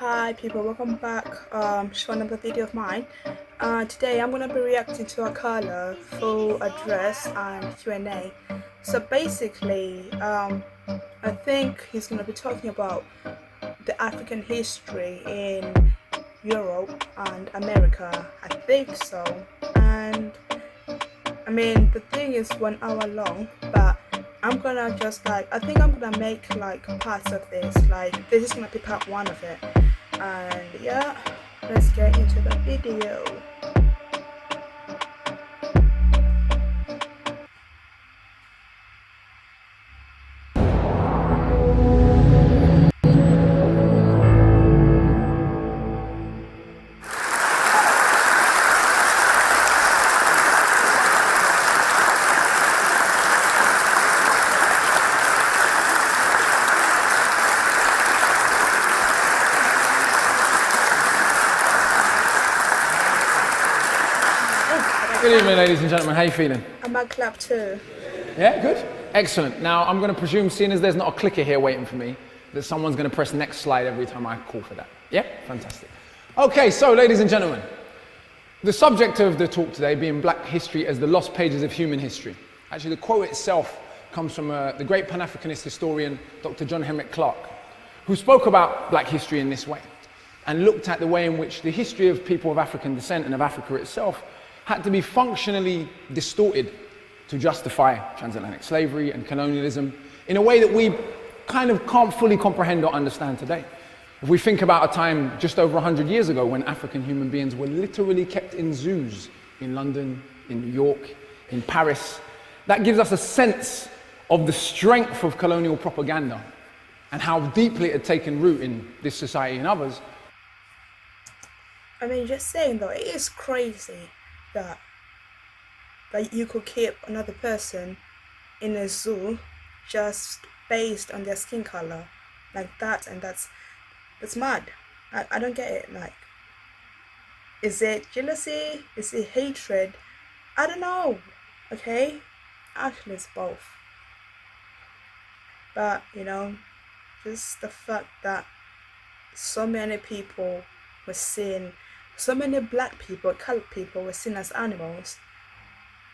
Hi people, welcome back to another video of mine. Today I'm going to be reacting to Akala full address and Q&A. So basically, I think he's going to be talking about the African history in Europe and America. I think so. And I mean, the thing is 1 hour long, but I'm gonna just I think I'm gonna make like parts of this. Like, this is gonna be part one of it. And yeah, let's get into the video. Good evening, ladies and gentlemen. How are you feeling? I might clap too. Yeah, good. Excellent. Now, I'm going to presume, seeing as there's not a clicker here waiting for me, that someone's going to press next slide every time I call for that. Yeah? Fantastic. Okay, so, ladies and gentlemen, the subject of the talk today being Black history as the lost pages of human history. Actually, the quote itself comes from the great Pan-Africanist historian, Dr. John Henrik Clarke, who spoke about Black history in this way and looked at the way in which the history of people of African descent and of Africa itself had to be functionally distorted to justify transatlantic slavery and colonialism in a way that we kind of can't fully comprehend or understand today. If we think about a time just over 100 years ago when African human beings were literally kept in zoos in London, in New York, in Paris, that gives us a sense of the strength of colonial propaganda and how deeply it had taken root in this society and others. I mean, just saying though, it is crazy that you could keep another person in a zoo just based on their skin color like that, and that's mad. I don't get it. Like, is it jealousy? Is it hatred? I don't know. Okay, actually it's both. But you know, just the fact that so many people were seen, so many black people, colored people were seen as animals.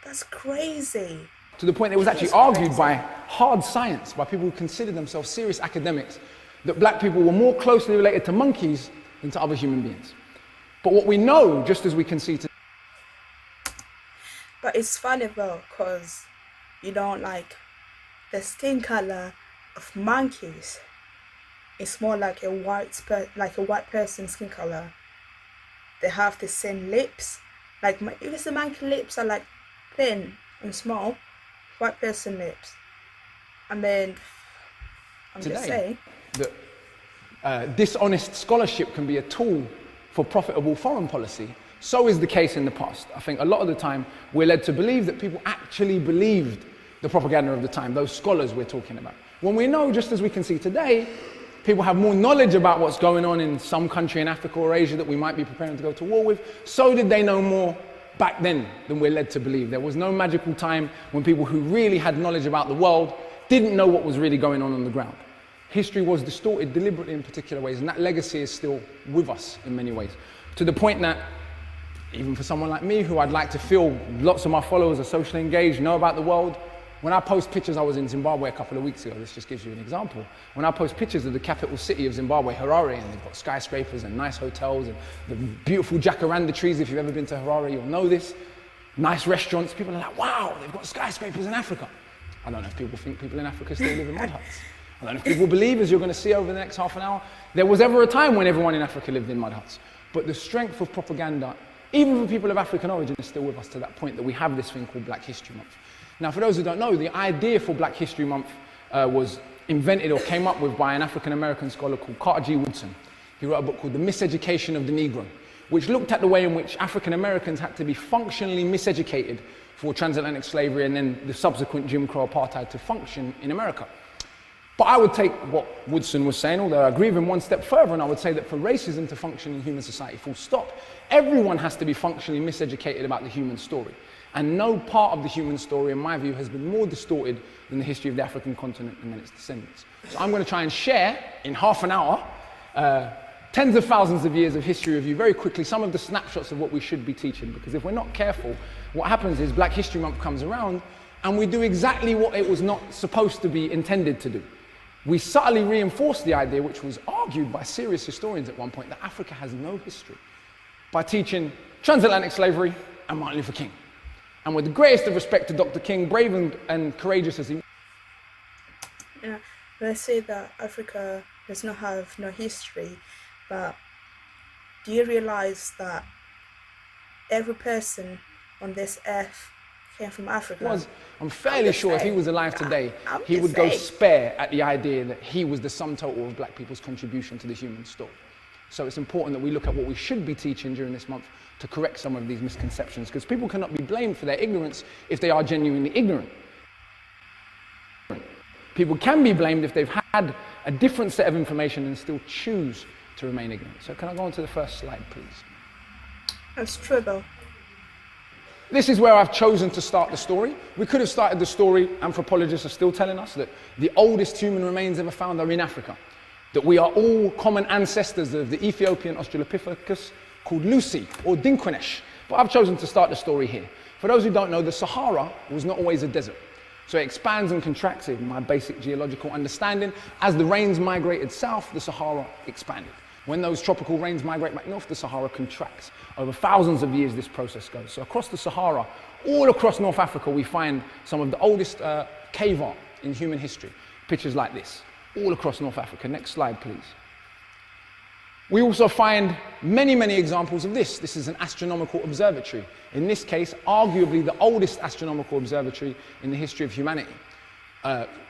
That's crazy. To the point that it was actually argued by hard science, by people who considered themselves serious academics, that black people were more closely related to monkeys than to other human beings. But what we know, just as we can see today. But it's funny though, because you don't like the skin color of monkeys. It's more like a white person's skin color. They have the same lips. Like, if the monkey lips are like thin and small, white person lips. And then I'm today, just saying that dishonest scholarship can be a tool for profitable foreign policy. So is the case in the past. I think a lot of the time we're led to believe that people actually believed the propaganda of the time, those scholars we're talking about. When we know, just as we can see today, people have more knowledge about what's going on in some country in Africa or Asia that we might be preparing to go to war with. So did they know more back then than we're led to believe. There was no magical time when people who really had knowledge about the world didn't know what was really going on the ground. History was distorted deliberately in particular ways, and that legacy is still with us in many ways. To the point that, even for someone like me, who I'd like to feel lots of my followers are socially engaged, know about the world, when I post pictures, I was in Zimbabwe a couple of weeks ago, this just gives you an example. When I post pictures of the capital city of Zimbabwe, Harare, and they've got skyscrapers and nice hotels and the beautiful jacaranda trees, if you've ever been to Harare, you'll know this. Nice restaurants, people are like, wow, they've got skyscrapers in Africa. I don't know if people think people in Africa still live in mud huts. I don't know if people believe, as you're going to see over the next half an hour, there was ever a time when everyone in Africa lived in mud huts. But the strength of propaganda, even for people of African origin, is still with us to that point that we have this thing called Black History Month. Now, for those who don't know, the idea for Black History Month was invented or came up with by an African-American scholar called Carter G. Woodson. He wrote a book called The Miseducation of the Negro, which looked at the way in which African-Americans had to be functionally miseducated for transatlantic slavery and then the subsequent Jim Crow apartheid to function in America. But I would take what Woodson was saying, although I agree with him one step further, and I would say that for racism to function in human society, full stop, everyone has to be functionally miseducated about the human story. And no part of the human story, in my view, has been more distorted than the history of the African continent and then its descendants. So I'm going to try and share, in half an hour, tens of thousands of years of history review, very quickly, some of the snapshots of what we should be teaching. Because if we're not careful, what happens is Black History Month comes around and we do exactly what it was not supposed to be intended to do. We subtly reinforce the idea, which was argued by serious historians at one point, that Africa has no history, by teaching transatlantic slavery and Martin Luther King. And with the greatest of respect to Dr. King, brave and courageous as he... Yeah, they say that Africa does not have no history, but do you realize that every person on this earth came from Africa? I'm fairly sure if he was alive today, he would go spare at the idea that he was the sum total of Black people's contribution to the human story. So it's important that we look at what we should be teaching during this month to correct some of these misconceptions, because people cannot be blamed for their ignorance if they are genuinely ignorant. People can be blamed if they've had a different set of information and still choose to remain ignorant. So can I go on to the first slide, please? That's true, though. This is where I've chosen to start the story. We could have started the story, anthropologists are still telling us, that the oldest human remains ever found are in Africa, that we are all common ancestors of the Ethiopian Australopithecus called Lucy or Dinquinesh. But I've chosen to start the story here. For those who don't know, the Sahara was not always a desert. So it expands and contracts, in my basic geological understanding. As the rains migrated south, the Sahara expanded. When those tropical rains migrate back north, the Sahara contracts. Over thousands of years, this process goes. So across the Sahara, all across North Africa, we find some of the oldest cave art in human history. Pictures like this, all across North Africa. Next slide, please. We also find many, many examples of this. This is an astronomical observatory. In this case, arguably the oldest astronomical observatory in the history of humanity.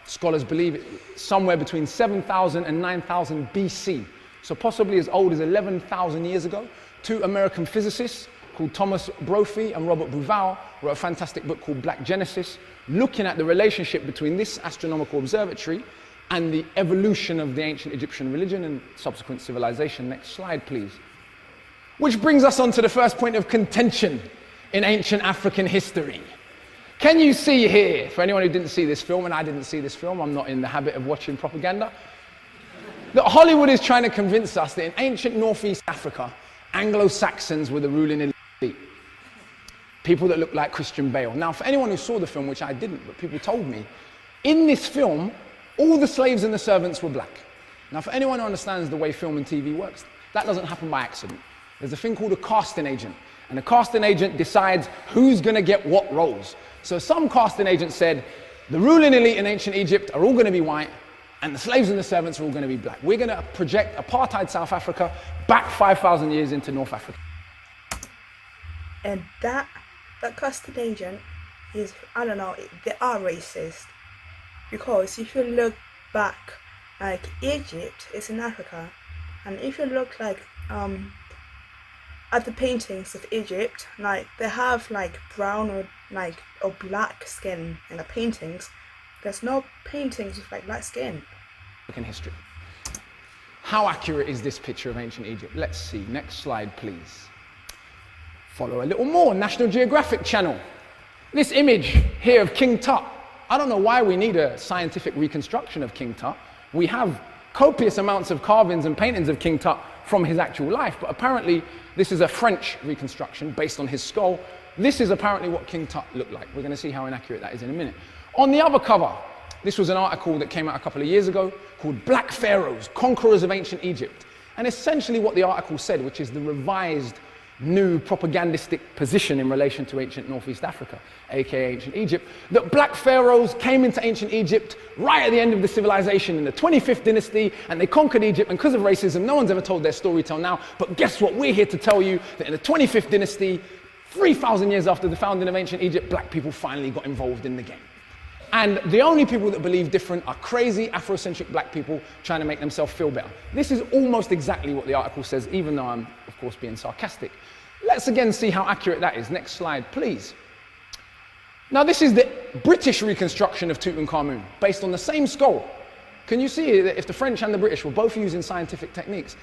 Scholars believe it's somewhere between 7,000 and 9,000 BC. So possibly as old as 11,000 years ago. Two American physicists called Thomas Brophy and Robert Bouval wrote a fantastic book called Black Genesis, looking at the relationship between this astronomical observatory and the evolution of the ancient Egyptian religion and subsequent civilization. Next slide, please. Which brings us on to the first point of contention in ancient African history. Can you see here, for anyone who didn't see this film, and I didn't see this film, I'm not in the habit of watching propaganda, that Hollywood is trying to convince us that in ancient Northeast Africa, Anglo-Saxons were the ruling elite. People that look like Christian Bale. Now, for anyone who saw the film, which I didn't, but people told me, in this film, all the slaves and the servants were black. Now, for anyone who understands the way film and TV works, that doesn't happen by accident. There's a thing called a casting agent, and a casting agent decides who's going to get what roles. So some casting agent said, the ruling elite in ancient Egypt are all going to be white, and the slaves and the servants are all going to be black. We're going to project apartheid South Africa back 5,000 years into North Africa. And that casting agent is, I don't know, they are racist. Because if you look back, like Egypt is in Africa, and if you look like at the paintings of Egypt, like they have like brown or black skin in the paintings. There's no paintings with like light skin. In history. How accurate is this picture of ancient Egypt? Let's see. Next slide, please. Follow a little more. National Geographic Channel. This image here of King Tut. I don't know why we need a scientific reconstruction of King Tut. We have copious amounts of carvings and paintings of King Tut from his actual life, but apparently this is a French reconstruction based on his skull. This is apparently what King Tut looked like. We're going to see how inaccurate that is in a minute. On the other cover, this was an article that came out a couple of years ago called Black Pharaohs, Conquerors of Ancient Egypt. And essentially what the article said, which is the revised new propagandistic position in relation to ancient Northeast Africa, aka ancient Egypt, that black pharaohs came into ancient Egypt right at the end of the civilization in the 25th dynasty, and they conquered Egypt, and because of racism, no one's ever told their story till now. But guess what? We're here to tell you that in the 25th dynasty, 3,000 years after the founding of ancient Egypt, black people finally got involved in the game. And the only people that believe different are crazy Afrocentric black people trying to make themselves feel better. This is almost exactly what the article says, even though I'm, of course, being sarcastic. Let's again see how accurate that is. Next slide, please. Now, this is the British reconstruction of Tutankhamun, based on the same skull. Can you see that if the French and the British were both using scientific techniques,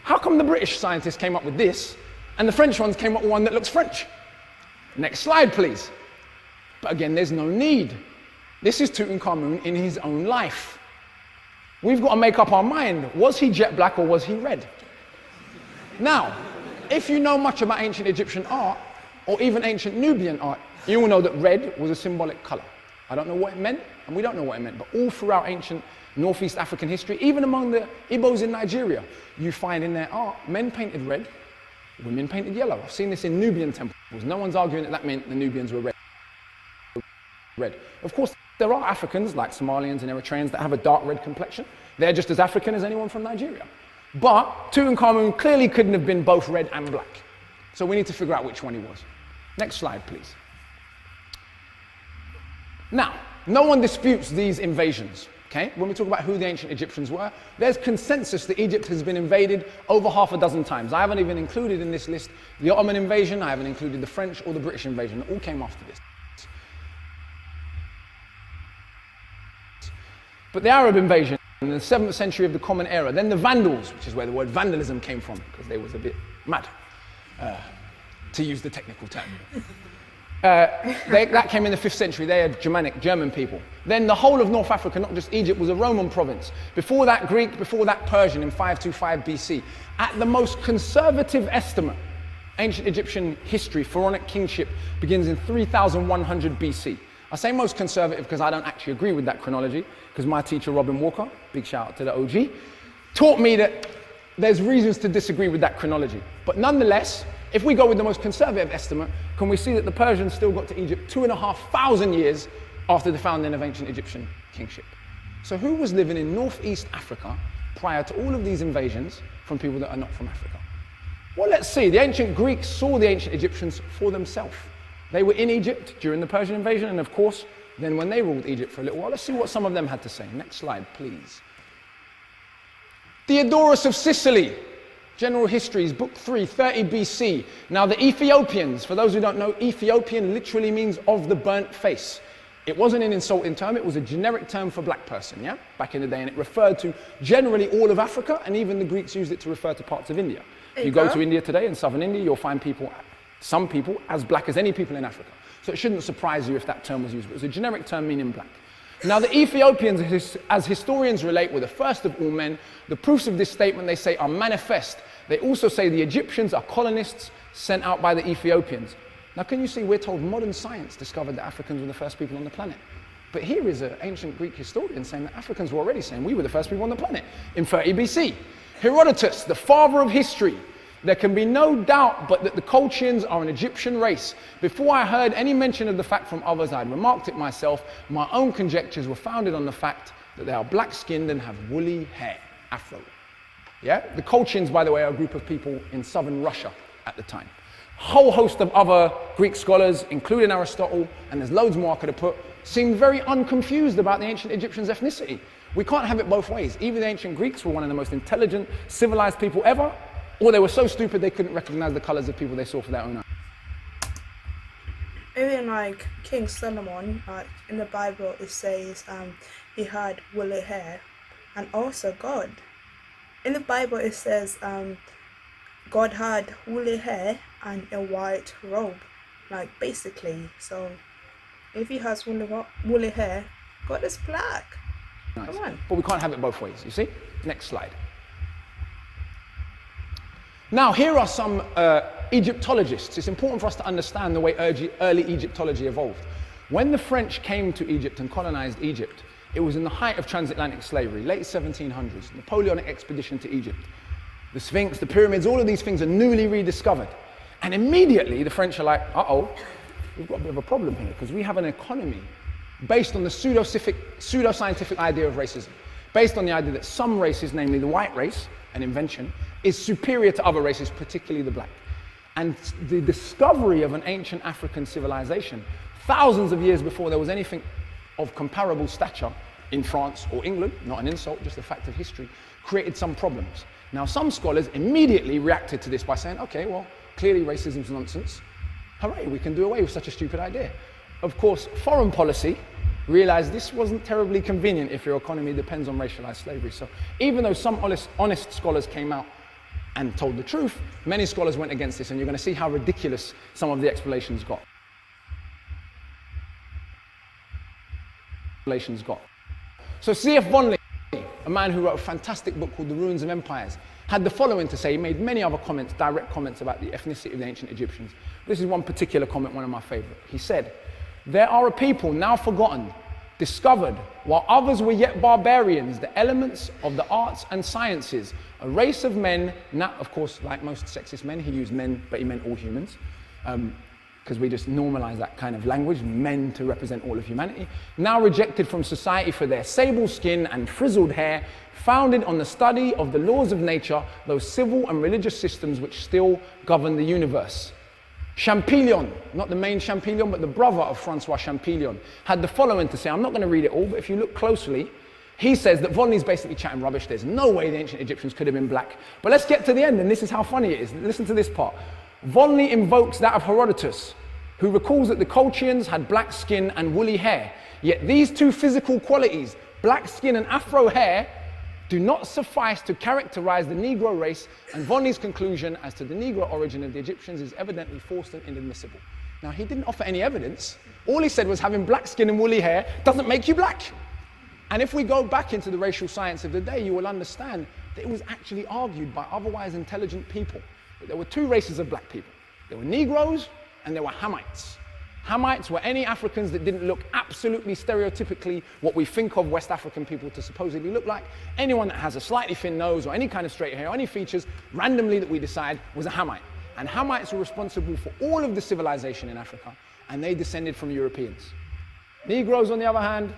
how come the British scientists came up with this, and the French ones came up with one that looks French? Next slide, please. But again, there's no need. This is Tutankhamun in his own life. We've got to make up our mind. Was he jet black or was he red? Now, if you know much about ancient Egyptian art, or even ancient Nubian art, you will know that red was a symbolic color. I don't know what it meant, and we don't know what it meant, but all throughout ancient Northeast African history, even among the Igbos in Nigeria, you find in their art, men painted red, women painted yellow. I've seen this in Nubian temples. No one's arguing that that meant the Nubians were red. Of course, there are Africans, like Somalians and Eritreans, that have a dark red complexion. They're just as African as anyone from Nigeria. But Tutankhamun clearly couldn't have been both red and black. So we need to figure out which one he was. Next slide, please. Now, no one disputes these invasions, okay? When we talk about who the ancient Egyptians were, there's consensus that Egypt has been invaded over half a dozen times. I haven't even included in this list the Ottoman invasion, I haven't included the French or the British invasion. It all came after this. But the Arab invasion in the 7th century of the Common Era, then the Vandals, which is where the word vandalism came from, because they was a bit mad, to use the technical term. That came in the 5th century. They are Germanic, German people. Then the whole of North Africa, not just Egypt, was a Roman province. Before that, Greek, before that, Persian in 525 BC. At the most conservative estimate, ancient Egyptian history, pharaonic kingship, begins in 3100 BC. I say most conservative because I don't actually agree with that chronology, because my teacher, Robin Walker, big shout out to the OG, taught me that there's reasons to disagree with that chronology. But nonetheless, if we go with the most conservative estimate, can we see that the Persians still got to Egypt 2,500 years after the founding of ancient Egyptian kingship? So who was living in Northeast Africa prior to all of these invasions from people that are not from Africa? Well, let's see. The ancient Greeks saw the ancient Egyptians for themselves. They were in Egypt during the Persian invasion, and of course, then when they ruled Egypt for a little while. Let's see what some of them had to say. Next slide, please. Theodorus of Sicily, General Histories, Book 3, 30 BC. Now the Ethiopians, for those who don't know, Ethiopian literally means of the burnt face. It wasn't an insulting term, it was a generic term for black person, yeah? Back in the day, and it referred to generally all of Africa, and even the Greeks used it to refer to parts of India. You go to India today, in southern India, you'll find people, some people, as black as any people in Africa. So it shouldn't surprise you if that term was used, but it was a generic term meaning black. Now the Ethiopians, as historians relate, were the first of all men. The proofs of this statement, they say, are manifest. They also say the Egyptians are colonists sent out by the Ethiopians. Now can you see, we're told modern science discovered that Africans were the first people on the planet. But here is an ancient Greek historian saying that Africans were already saying we were the first people on the planet in 30 BC. Herodotus, the father of history, there can be no doubt but that the Colchians are an Egyptian race. Before I heard any mention of the fact from others, I had remarked it myself. My own conjectures were founded on the fact that they are black-skinned and have woolly hair, afro. Yeah? The Colchians, by the way, are a group of people in southern Russia at the time. A whole host of other Greek scholars, including Aristotle, and there's loads more I could have put, seemed very unconfused about the ancient Egyptians' ethnicity. We can't have it both ways. Either the ancient Greeks were one of the most intelligent, civilized people ever, or they were so stupid they couldn't recognize the colors of people they saw for their own eyes. Even like King Solomon, in the Bible, it says he had woolly hair, and also God. In the Bible, it says God had woolly hair and a white robe, like basically. So if he has woolly hair, God is black. Nice. Come on. But we can't have it both ways, you see? Next slide. Now, here are some Egyptologists. It's important for us to understand the way early Egyptology evolved. When the French came to Egypt and colonized Egypt, it was in the height of transatlantic slavery, late 1700s, Napoleonic expedition to Egypt. The Sphinx, the pyramids, all of these things are newly rediscovered. And immediately the French are like, uh-oh, we've got a bit of a problem here, because we have an economy based on the pseudoscientific idea of racism, based on the idea that some races, namely the white race, an invention, is superior to other races, particularly the black. And the discovery of an ancient African civilization, thousands of years before there was anything of comparable stature in France or England, not an insult, just a fact of history, created some problems. Now, some scholars immediately reacted to this by saying, okay, well, clearly racism's nonsense. Hooray, we can do away with such a stupid idea. Of course, foreign policy realized this wasn't terribly convenient if your economy depends on racialized slavery. So even though some honest scholars came out and told the truth, many scholars went against this, and you're going to see how ridiculous some of the explanations got. So C.F. Vonley, a man who wrote a fantastic book called The Ruins of Empires, had the following to say. He made many other comments, direct comments about the ethnicity of the ancient Egyptians. This is one particular comment, one of my favorite. He said, "There are a people now forgotten, discovered, while others were yet barbarians, the elements of the arts and sciences, a race of men," now, of course, like most sexist men, he used men, but he meant all humans, because we just normalize that kind of language, men to represent all of humanity, "now rejected from society for their sable skin and frizzled hair, founded on the study of the laws of nature, those civil and religious systems which still govern the universe." Champollion, not the main Champollion, but the brother of Francois Champollion, had the following to say. I'm not going to read it all, but if you look closely, he says that Volney's basically chatting rubbish. There's no way the ancient Egyptians could have been black. But let's get to the end, and this is how funny it is. Listen to this part. Volney invokes that of Herodotus, who recalls that the Colchians had black skin and woolly hair. Yet these two physical qualities, black skin and afro hair, do not suffice to characterize the Negro race, and Volney's conclusion as to the Negro origin of the Egyptians is evidently false and inadmissible. Now, he didn't offer any evidence. All he said was having black skin and woolly hair doesn't make you black. And if we go back into the racial science of the day, you will understand that it was actually argued by otherwise intelligent people that there were two races of black people. There were Negroes and there were Hamites. Hamites were any Africans that didn't look absolutely stereotypically what we think of West African people to supposedly look like. Anyone that has a slightly thin nose or any kind of straight hair or any features randomly that we decide was a Hamite. And Hamites were responsible for all of the civilization in Africa, and they descended from Europeans. Negroes, on the other hand,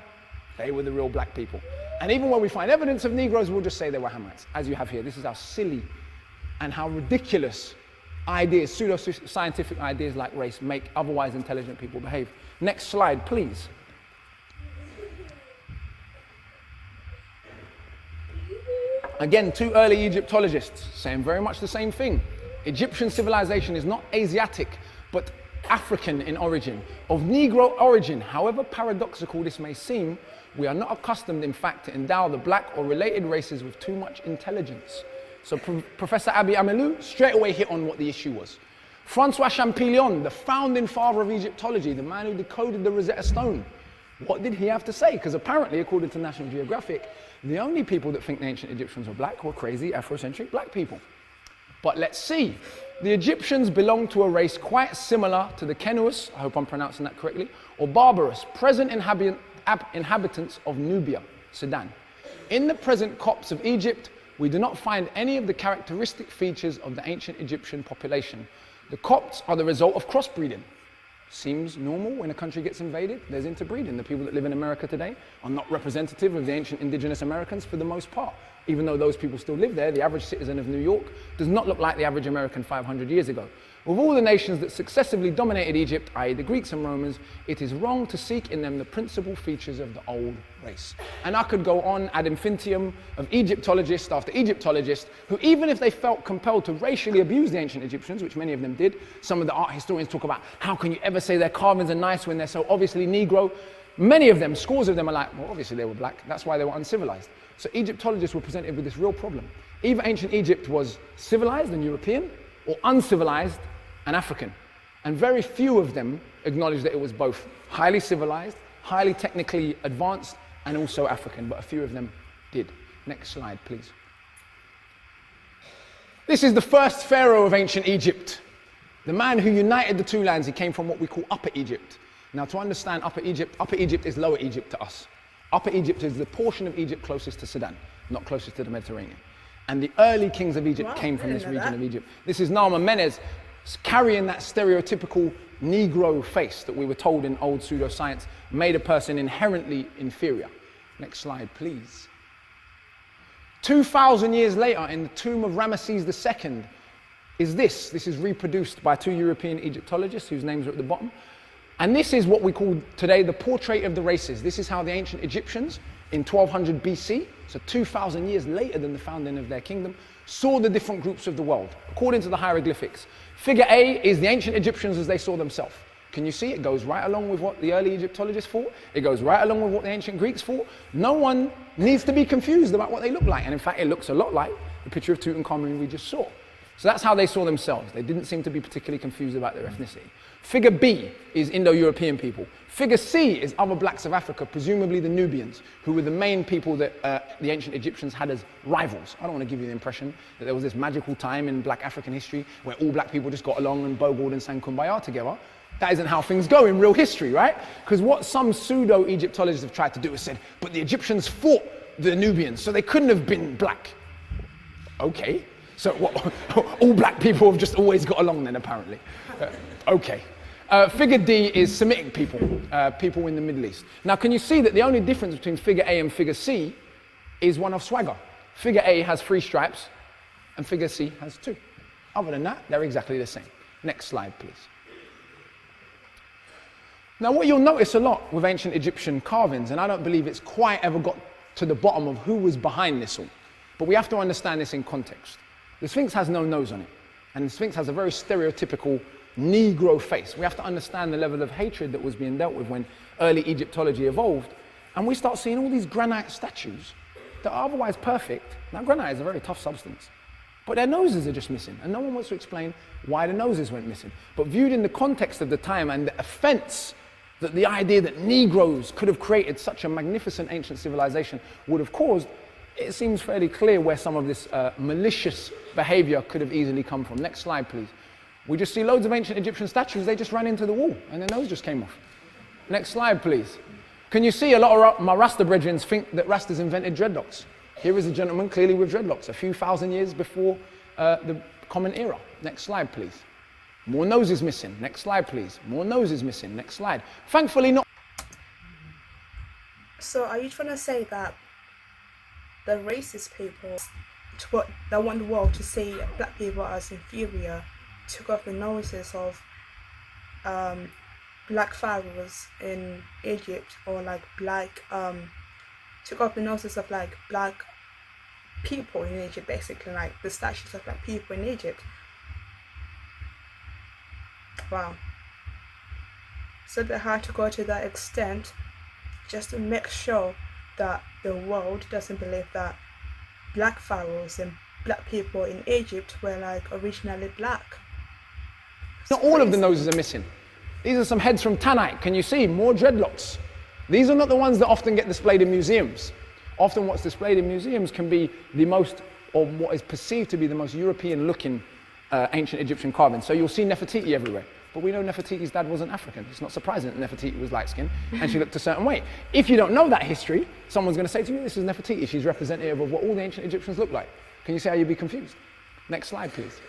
they were the real black people. And even when we find evidence of Negroes, we'll just say they were Hamites, as you have here. This is how silly and how ridiculous ideas, pseudo-scientific ideas like race, make otherwise intelligent people behave. Next slide, please. Again, two early Egyptologists saying very much the same thing. Egyptian civilization is not Asiatic, but African in origin, of Negro origin. However paradoxical this may seem, we are not accustomed, in fact, to endow the black or related races with too much intelligence. So Professor Abiy Amelou straight away hit on what the issue was. Francois Champollion, the founding father of Egyptology, the man who decoded the Rosetta Stone, what did he have to say? Because apparently, according to National Geographic, the only people that think the ancient Egyptians were black were crazy Afrocentric black people. But let's see. The Egyptians belonged to a race quite similar to the Kenuas, I hope I'm pronouncing that correctly, or Barbarous, present inhabitants of Nubia, Sudan. In the present Copts of Egypt, we do not find any of the characteristic features of the ancient Egyptian population. The Copts are the result of crossbreeding. Seems normal when a country gets invaded, there's interbreeding. The people that live in America today are not representative of the ancient indigenous Americans for the most part. Even though those people still live there, the average citizen of New York does not look like the average American 500 years ago. With all the nations that successively dominated Egypt, i.e. the Greeks and Romans, it is wrong to seek in them the principal features of the old race. And I could go on ad infinitum of Egyptologist after Egyptologist who, even if they felt compelled to racially abuse the ancient Egyptians, which many of them did, some of the art historians talk about how can you ever say their carvings are nice when they're so obviously Negro. Many of them, scores of them, are like, well, obviously they were black, that's why they were uncivilized. So Egyptologists were presented with this real problem. Either ancient Egypt was civilized and European, or uncivilized and African. And very few of them acknowledged that it was both highly civilized, highly technically advanced, and also African, but a few of them did. Next slide, please. This is the first pharaoh of ancient Egypt. The man who united the two lands. He came from what we call Upper Egypt. Now, to understand Upper Egypt is Lower Egypt to us. Upper Egypt is the portion of Egypt closest to Sudan, not closest to the Mediterranean. And the early kings of Egypt came from this region of Egypt. This is Nahum Menes carrying that stereotypical Negro face that we were told in old pseudoscience made a person inherently inferior. Next slide, please. 2,000 years later, in the tomb of Ramesses II, is this. This is reproduced by two European Egyptologists whose names are at the bottom. And this is what we call today the portrait of the races. This is how the ancient Egyptians in 1200 BC, so 2,000 years later than the founding of their kingdom, saw the different groups of the world, according to the hieroglyphics. Figure A is the ancient Egyptians as they saw themselves. Can you see? It goes right along with what the early Egyptologists thought. It goes right along with what the ancient Greeks thought. No one needs to be confused about what they look like. And in fact, it looks a lot like the picture of Tutankhamun we just saw. So that's how they saw themselves. They didn't seem to be particularly confused about their ethnicity. Figure B is Indo-European people. Figure C is other blacks of Africa, presumably the Nubians, who were the main people that the ancient Egyptians had as rivals. I don't want to give you the impression that there was this magical time in black African history where all black people just got along and bogled and sang Kumbaya together. That isn't how things go in real history, right? Because what some pseudo-Egyptologists have tried to do is said, but the Egyptians fought the Nubians, so they couldn't have been black. Okay. So what, all black people have just always got along then, apparently. Okay. Figure D is Semitic people, people in the Middle East. Now, can you see that the only difference between figure A and figure C is one of swagger? Figure A has 3 stripes, and figure C has 2. Other than that, they're exactly the same. Next slide, please. Now, what you'll notice a lot with ancient Egyptian carvings, and I don't believe it's quite ever got to the bottom of who was behind this all, but we have to understand this in context. The Sphinx has no nose on it, and the Sphinx has a very stereotypical Negro face. We have to understand the level of hatred that was being dealt with when early Egyptology evolved, and we start seeing all these granite statues that are otherwise perfect. Now, granite is a very tough substance, but their noses are just missing, and no one wants to explain why the noses went missing. But viewed in the context of the time and the offense that the idea that Negroes could have created such a magnificent ancient civilization would have caused, it seems fairly clear where some of this malicious behavior could have easily come from. Next slide, please. We just see loads of ancient Egyptian statues, they just ran into the wall and their nose just came off. Next slide, please. Can you see a lot of my Rasta brethren think that Rastas invented dreadlocks? Here is a gentleman clearly with dreadlocks, a few thousand years before the Common Era. Next slide, please. More noses missing. Next slide, please. More noses missing. Next slide. Thankfully not. So are you trying to say that the racist people that want the world to see black people as inferior took off the noses of black pharaohs in Egypt, or like took off the noses of like black people in Egypt, basically like the statues of black people in Egypt? Wow. So they had to go to that extent just to make sure that the world doesn't believe that black pharaohs and black people in Egypt were like originally black. Not all of the noses are missing. These are some heads from Tanite. Can you see? More dreadlocks. These are not the ones that often get displayed in museums. Often what's displayed in museums can be the most, or what is perceived to be the most European looking ancient Egyptian carving. So you'll see Nefertiti everywhere. But we know Nefertiti's dad wasn't African. It's not surprising that Nefertiti was light skinned and she looked a certain way. If you don't know that history, someone's going to say to you, this is Nefertiti. She's representative of what all the ancient Egyptians look like. Can you see how you'd be confused? Next slide, please.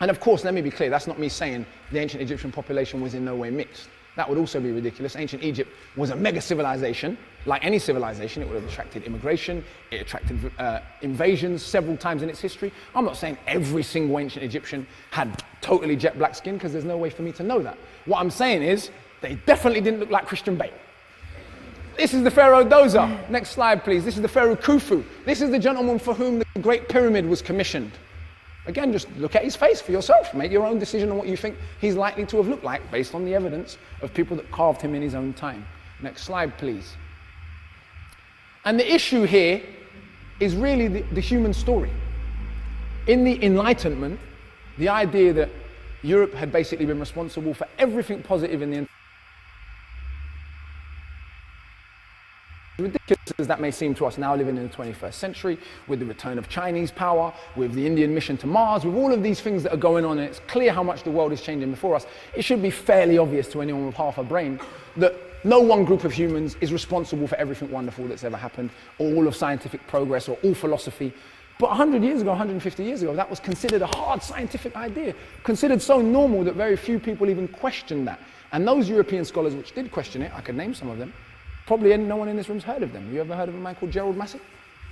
And of course, let me be clear, that's not me saying the ancient Egyptian population was in no way mixed. That would also be ridiculous. Ancient Egypt was a mega civilization. Like any civilization, it would have attracted immigration, it attracted invasions several times in its history. I'm not saying every single ancient Egyptian had totally jet black skin, because there's no way for me to know that. What I'm saying is, they definitely didn't look like Christian Bale. This is the Pharaoh Doza. Next slide, please. This is the Pharaoh Khufu. This is the gentleman for whom the Great Pyramid was commissioned. Again, just look at his face for yourself. Make your own decision on what you think he's likely to have looked like based on the evidence of people that carved him in his own time. Next slide, please. And the issue here is really the human story. In the Enlightenment, the idea that Europe had basically been responsible for everything positive in the ridiculous as that may seem to us now living in the 21st century, with the return of Chinese power, with the Indian mission to Mars, with all of these things that are going on, and it's clear how much the world is changing before us, it should be fairly obvious to anyone with half a brain that no one group of humans is responsible for everything wonderful that's ever happened, or all of scientific progress, or all philosophy. But 100 years ago, 150 years ago, that was considered a hard scientific idea, considered so normal that very few people even questioned that. And those European scholars which did question it, I could name some of them, probably no one in this room's heard of them. Have you ever heard of a man called Gerald Massey?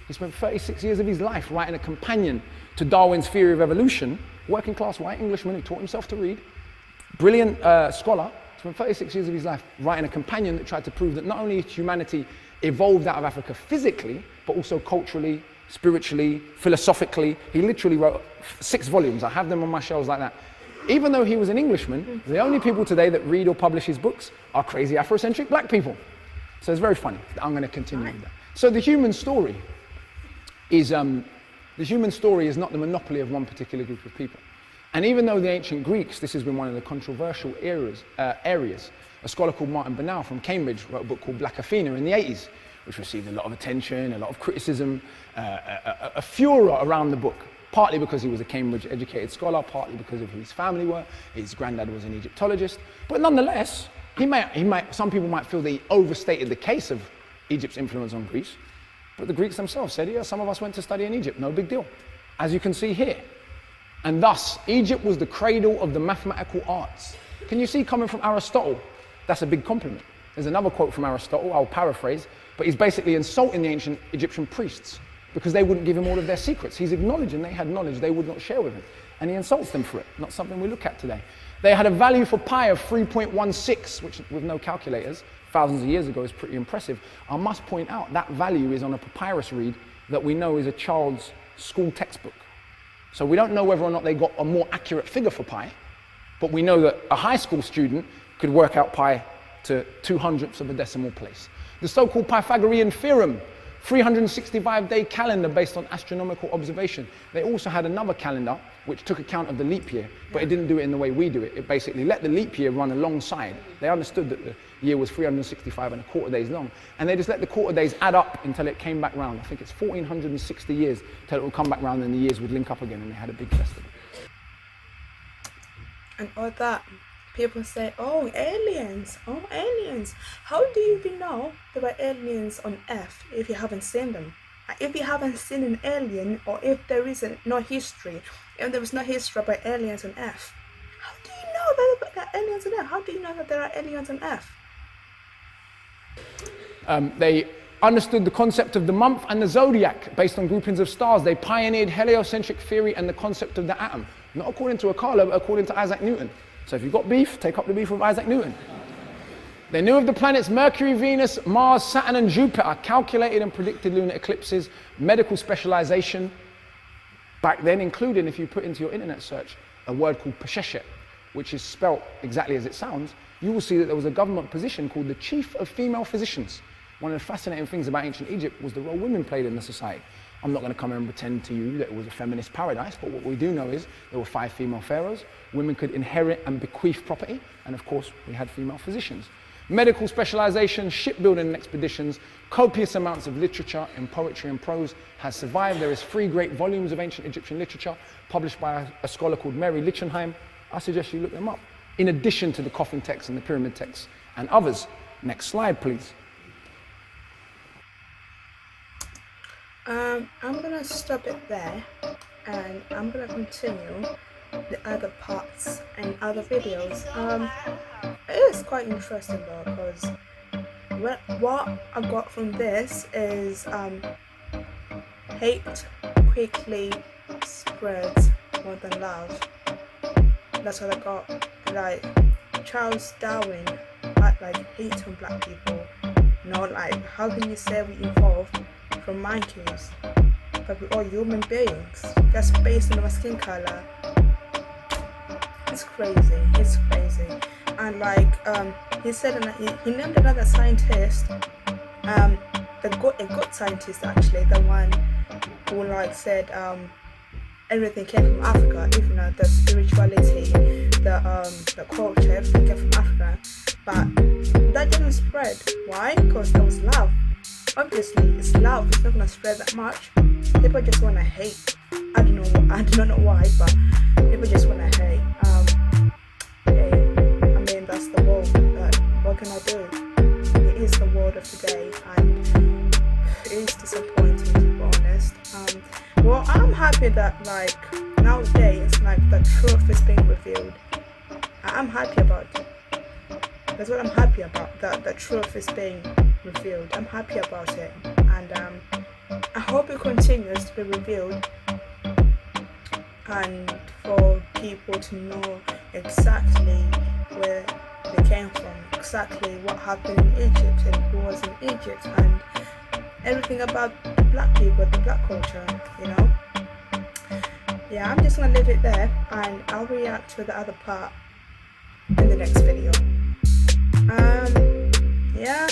He spent 36 years of his life writing a companion to Darwin's theory of evolution, working class white Englishman who taught himself to read, brilliant scholar, spent 36 years of his life writing a companion that tried to prove that not only humanity evolved out of Africa physically, but also culturally, spiritually, philosophically. He literally wrote 6 volumes. I have them on my shelves like that. Even though he was an Englishman, the only people today that read or publish his books are crazy Afrocentric black people. So it's very funny. I'm going to continue with that. So the human story is The human story is not the monopoly of one particular group of people. And even though the ancient Greeks, this has been one of the controversial areas, a scholar called Martin Bernal from Cambridge wrote a book called Black Athena in the 80s, which received a lot of attention, a lot of criticism, a furor around the book, partly because he was a Cambridge-educated scholar, partly because of who his family were. His granddad was an Egyptologist. But nonetheless, some people might feel that he overstated the case of Egypt's influence on Greece. But the Greeks themselves said, yeah, some of us went to study in Egypt, no big deal, as you can see here. And thus, Egypt was the cradle of the mathematical arts. Can you see, coming from Aristotle, that's a big compliment. There's another quote from Aristotle, I'll paraphrase, but he's basically insulting the ancient Egyptian priests because they wouldn't give him all of their secrets. He's acknowledging they had knowledge they would not share with him. And he insults them for it, not something we look at today. They had a value for pi of 3.16, which with no calculators, thousands of years ago is pretty impressive. I must point out that value is on a papyrus reed that we know is a child's school textbook. So we don't know whether or not they got a more accurate figure for pi, but we know that a high school student could work out pi to 2/100ths of a decimal place. The so-called Pythagorean theorem, 365-day calendar based on astronomical observation. They also had another calendar which took account of the leap year, but it didn't do it in the way we do it. It basically let the leap year run alongside. They understood that the year was 365 and a quarter days long, and they just let the quarter days add up until it came back round. I think it's 1460 years till it would come back round and the years would link up again, and they had a big festival. And all that, people say, oh, aliens. How do you even know there are aliens on Earth if you haven't seen them? If you haven't seen an alien, or if there is no history, if there is no history about aliens on Earth, how do you know that there are aliens on Earth? How do you know that there are aliens on Earth? They understood the concept of the month and the zodiac based on groupings of stars. They pioneered heliocentric theory and the concept of the atom. Not according to Alaka, but according to Isaac Newton. So if you've got beef, take up the beef with Isaac Newton. They knew of the planets Mercury, Venus, Mars, Saturn and Jupiter, calculated and predicted lunar eclipses, medical specialization. Back then, including, if you put into your internet search, a word called Pesheshet, which is spelt exactly as it sounds, you will see that there was a government position called the Chief of Female Physicians. One of the fascinating things about ancient Egypt was the role women played in the society. I'm not going to come here and pretend to you that it was a feminist paradise, but what we do know is there were 5 female pharaohs. Women could inherit and bequeath property, and of course, we had female physicians. Medical specialization, shipbuilding and expeditions, copious amounts of literature in poetry and prose has survived. There is 3 great volumes of ancient Egyptian literature published by a scholar called Mary Lichtenheim. I suggest you look them up, in addition to the coffin texts and the pyramid texts and others. Next slide, please. I'm gonna stop it there, and I'm gonna continue the other parts and other videos. It is quite interesting though, because what I got from this is hate quickly spreads more than love. That's what I got. Like Charles Darwin had like hate on black people. You know, like how can you say we evolved from monkeys, but we're all human beings just based on our skin color? It's crazy. And like he said, he named another scientist, a good scientist actually, the one who like said everything came from Africa, even the spirituality, the culture, everything came from Africa. But that didn't spread. Why? Because there was love. Obviously, it's love. It's not gonna spread that much. People just wanna hate. I don't know why, but people just wanna hate. I mean, that's the world. What can I do? It is the world of today, and it is disappointing, to be honest. Well, I'm happy that like nowadays, like the truth is being revealed. I'm happy about it. That's what I'm happy about. That the truth is being revealed. I'm happy about it, and I hope it continues to be revealed, and for people to know exactly where they came from, exactly what happened in Egypt and who was in Egypt, and everything about the black people, the black culture, you know. Yeah, I'm just gonna leave it there, and I'll react to the other part in the next video. Yeah,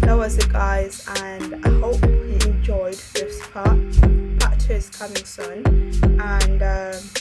that was it guys, and I hope you enjoyed this part 2. 2 is coming soon, and yes.